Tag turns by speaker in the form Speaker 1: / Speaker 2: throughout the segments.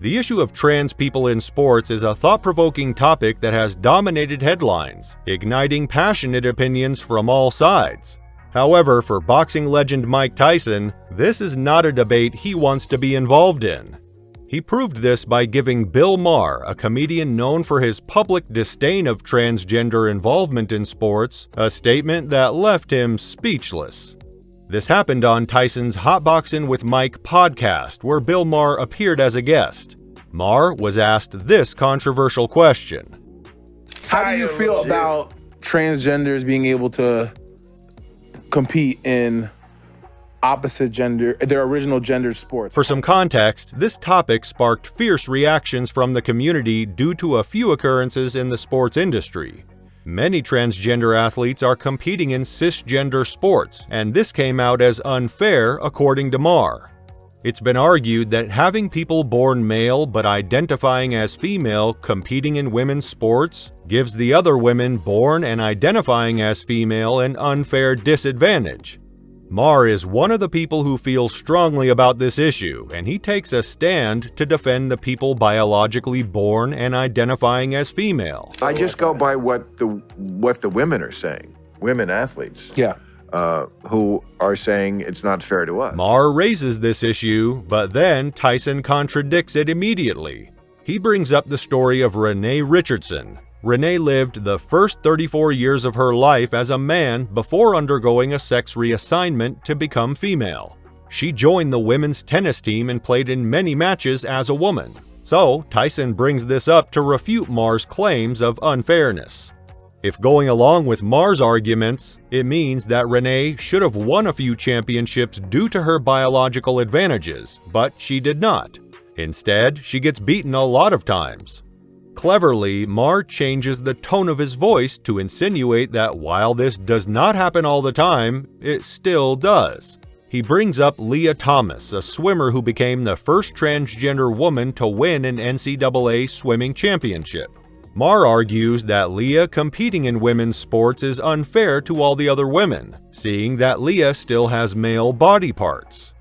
Speaker 1: The issue of trans people in sports is a thought-provoking topic that has dominated headlines, igniting passionate opinions from all sides. However, for boxing legend Mike Tyson, this is not a debate he wants to be involved in. He proved this by giving Bill Maher, a comedian known for his public disdain of transgender involvement in sports, a statement that left him speechless. This happened on Tyson's Hotboxin with Mike podcast, where Bill Maher appeared as a guest. Maher was asked this controversial question.
Speaker 2: How do you feel about transgenders being able to compete in opposite gender, their original gender sports?
Speaker 1: For some context, this topic sparked fierce reactions from the community due to a few occurrences in the sports industry. Many transgender athletes are competing in cisgender sports, and this came out as unfair according to Maher. It's been argued that having people born male but identifying as female competing in women's sports gives the other women born and identifying as female an unfair disadvantage. Maher is one of the people who feel strongly about this issue, and he takes a stand to defend the people biologically born and identifying as female.
Speaker 3: I just go by what the women are saying, women athletes.
Speaker 2: Yeah.
Speaker 3: Who are saying it's not fair to us.
Speaker 1: Maher raises this issue, but then Tyson contradicts it immediately. He brings up the story of Renee Richardson. Renee lived the first 34 years of her life as a man before undergoing a sex reassignment to become female. She joined the women's tennis team and played in many matches as a woman. So, Tyson brings this up to refute Maher's claims of unfairness. If going along with Maher's arguments, it means that Renee should have won a few championships due to her biological advantages, but she did not. Instead, she gets beaten a lot of times. Cleverly, Maher changes the tone of his voice to insinuate that while this does not happen all the time, it still does. He brings up Lia Thomas, a swimmer who became the first transgender woman to win an NCAA swimming championship. Maher argues that Lia competing in women's sports is unfair to all the other women, seeing that Lia still has male body parts.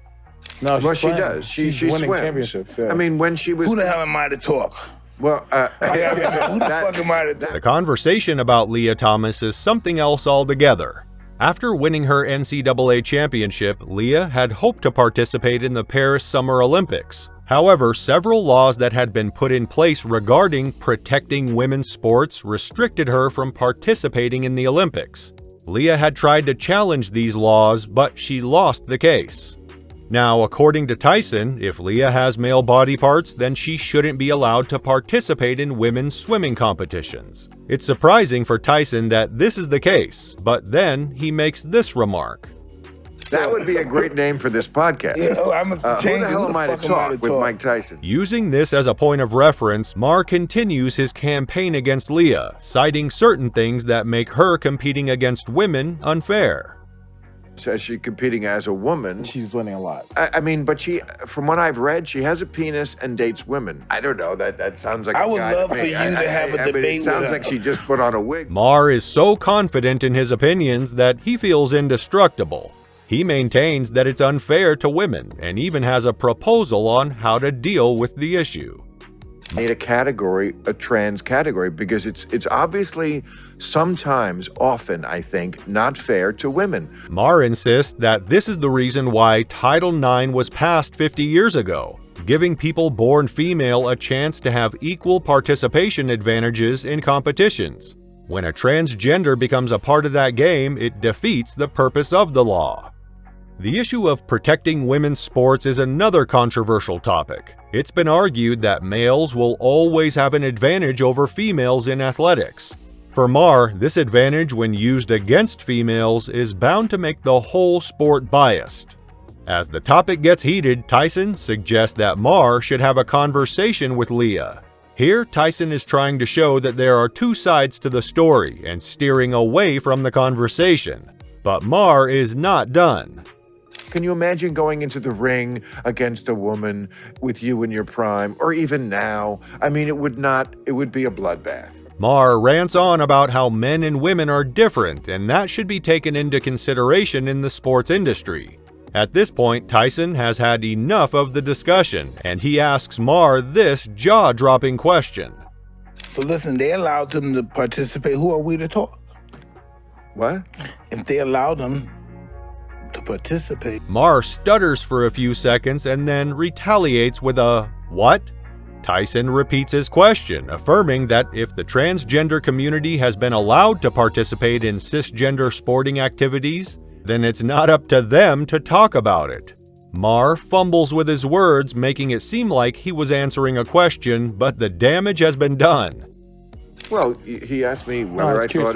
Speaker 2: No,
Speaker 3: well, she does. She
Speaker 2: winning
Speaker 3: swims.
Speaker 2: Championships. Yeah.
Speaker 3: I mean, when she was...
Speaker 4: Who the hell am I to talk?
Speaker 3: Well,
Speaker 4: Who the fuck am I to talk?
Speaker 1: The conversation about Lia Thomas is something else altogether. After winning her NCAA championship, Lia had hoped to participate in the Paris Summer Olympics. However, several laws that had been put in place regarding protecting women's sports restricted her from participating in the Olympics. Lia had tried to challenge these laws, but she lost the case. Now, according to Tyson, if Lia has male body parts, then she shouldn't be allowed to participate in women's swimming competitions. It's surprising for Tyson that this is the case, but then he makes this remark.
Speaker 3: That would be a great name for this podcast.
Speaker 4: Yeah, I'm gonna change
Speaker 3: who the hell am I to talk with Mike Tyson?
Speaker 1: Using this as a point of reference, Maher continues his campaign against Lia, citing certain things that make her competing against women unfair.
Speaker 3: Says she's competing as a woman.
Speaker 2: She's winning a lot.
Speaker 3: I mean, but she, from what I've read, she has a penis and dates women. I don't know. That sounds like
Speaker 4: I
Speaker 3: a
Speaker 4: would
Speaker 3: guy
Speaker 4: love
Speaker 3: to
Speaker 4: for
Speaker 3: me.
Speaker 4: you to have a
Speaker 3: I mean,
Speaker 4: debate
Speaker 3: it sounds
Speaker 4: with
Speaker 3: like
Speaker 4: her.
Speaker 3: she just put on a wig.
Speaker 1: Maher is so confident in his opinions that he feels indestructible. He maintains that it's unfair to women and even has a proposal on how to deal with the issue.
Speaker 3: Made a category, a trans category, because it's obviously sometimes, often, I think, not fair to women.
Speaker 1: Maher insists that this is the reason why Title IX was passed 50 years ago, giving people born female a chance to have equal participation advantages in competitions. When a transgender becomes a part of that game, it defeats the purpose of the law. The issue of protecting women's sports is another controversial topic. It's been argued that males will always have an advantage over females in athletics. For Maher, this advantage when used against females is bound to make the whole sport biased. As the topic gets heated, Tyson suggests that Maher should have a conversation with Lia. Here, Tyson is trying to show that there are two sides to the story and steering away from the conversation. But Maher is not done.
Speaker 3: Can you imagine going into the ring against a woman with you in your prime, or even now? I mean, it would be a bloodbath.
Speaker 1: Maher rants on about how men and women are different, and that should be taken into consideration in the sports industry. At this point, Tyson has had enough of the discussion, and he asks Maher this jaw-dropping question.
Speaker 4: So listen, they allowed them to participate. Who are we to talk?
Speaker 3: What?
Speaker 4: If they allow them to participate.
Speaker 1: Maher stutters for a few seconds and then retaliates with a "what?" Tyson repeats his question, affirming that if the transgender community has been allowed to participate in cisgender sporting activities, then it's not up to them to talk about it. Maher fumbles with his words, making it seem like he was answering a question, but the damage has been done.
Speaker 3: Well, he asked me whether I thought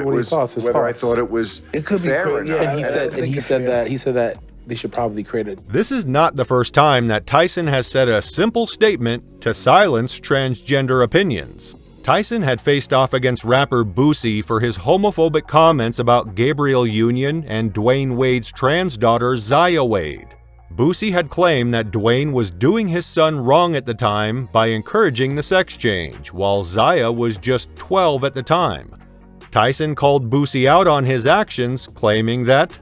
Speaker 3: it was
Speaker 4: It could be
Speaker 3: fair or
Speaker 4: fair,
Speaker 3: not.
Speaker 4: yeah.
Speaker 2: And he said that they should probably create it.
Speaker 1: This is not the first time that Tyson has said a simple statement to silence transgender opinions. Tyson had faced off against rapper Boosie for his homophobic comments about Gabrielle Union and Dwayne Wade's trans daughter Zaya Wade. Boosie had claimed that Dwayne was doing his son wrong at the time by encouraging the sex change, while Zaya was just 12 at the time. Tyson called Boosie out on his actions, claiming that,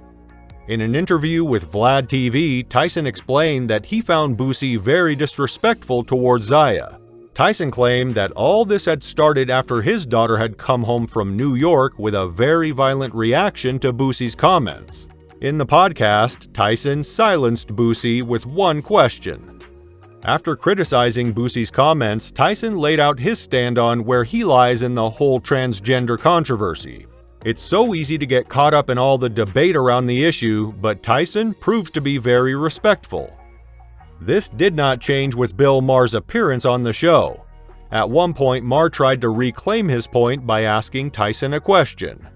Speaker 1: in an interview with Vlad TV, Tyson explained that he found Boosie very disrespectful towards Zaya. Tyson claimed that all this had started after his daughter had come home from New York with a very violent reaction to Boosie's comments. In the podcast, Tyson silenced Boosie with one question. After criticizing Boosie's comments, Tyson laid out his stand on where he lies in the whole transgender controversy. It's so easy to get caught up in all the debate around the issue, but Tyson proved to be very respectful. This did not change with Bill Maher's appearance on the show. At one point, Maher tried to reclaim his point by asking Tyson a question.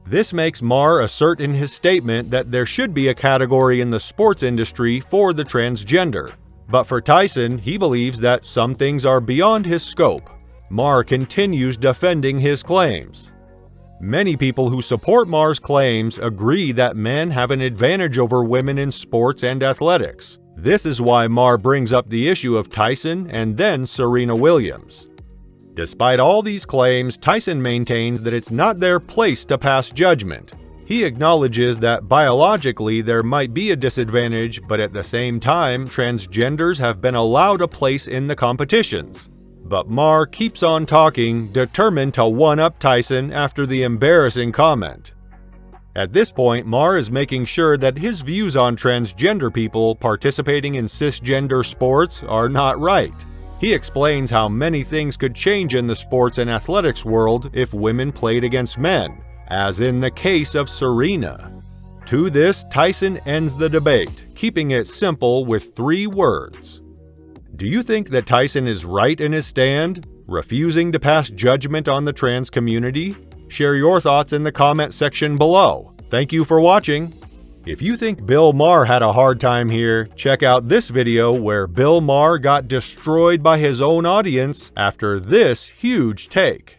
Speaker 1: This makes Maher assert in his statement that there should be a category in the sports industry for the transgender. But for Tyson, he believes that some things are beyond his scope. Maher continues defending his claims. Many people who support Maher's claims agree that men have an advantage over women in sports and athletics. This is why Maher brings up the issue of Tyson and then Serena Williams. Despite all these claims, Tyson maintains that it's not their place to pass judgment. He acknowledges that biologically there might be a disadvantage, but at the same time, transgenders have been allowed a place in the competitions. But Maher keeps on talking, determined to one-up Tyson after the embarrassing comment. At this point, Maher is making sure that his views on transgender people participating in cisgender sports are not right. He explains how many things could change in the sports and athletics world if women played against men, as in the case of Serena. To this, Tyson ends the debate, keeping it simple with 3 words. Do you think that Tyson is right in his stand, refusing to pass judgment on the trans community? Share your thoughts in the comment section below. Thank you for watching. If you think Bill Maher had a hard time here, check out this video where Bill Maher got destroyed by his own audience after this huge take.